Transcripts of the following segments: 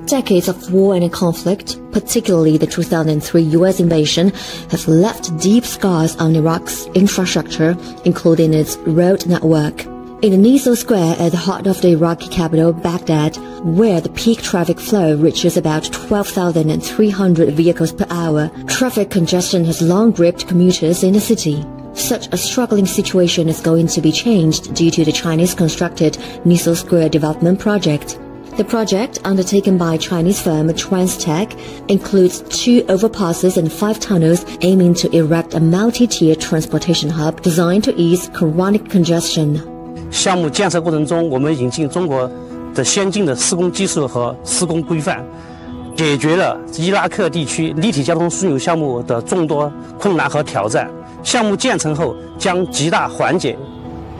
Decades of war and conflict, particularly the 2003 U.S. invasion, have left deep scars on Iraq's infrastructure, including its road network. In the Niso Square at the heart of the Iraqi capital, Baghdad, where the peak traffic flow reaches about 12,300 vehicles per hour, traffic congestion has long gripped commuters in the city. Such a struggling situation is going to be changed due to the Chinese-constructed Niso Square development project. The project, undertaken by Chinese firm Transtech, includes 2 overpasses and 5 tunnels aiming to erect a multi-tier transportation hub designed to ease chronic congestion. 项目建设过程中，我们引进中国的先进的施工技术和施工规范，解决了伊拉克地区立体交通枢纽项目的众多困难和挑战。项目建成后，将极大缓解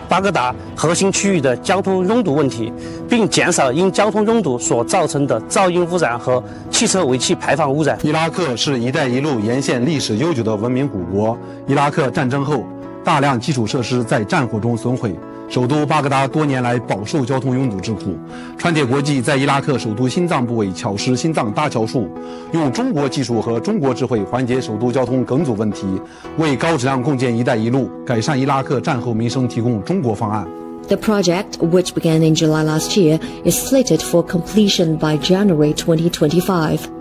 巴格达核心区域的交通拥堵问题，并减少因交通拥堵所造成的噪音污染和汽车尾气排放污染。伊拉克是一带一路沿线历史悠久的文明古国。伊拉克战争后，大量基础设施在战火中损毁，首都巴格达多年来饱受交通拥堵之苦。川铁国际在伊拉克首都心脏部位巧施心脏搭桥术，用中国技术和中国智慧缓解首都交通梗阻问题，为高质量共建“一带一路”改善伊拉克战后民生提供中国方案。The project, which began in July last year, is slated for completion by January 2025.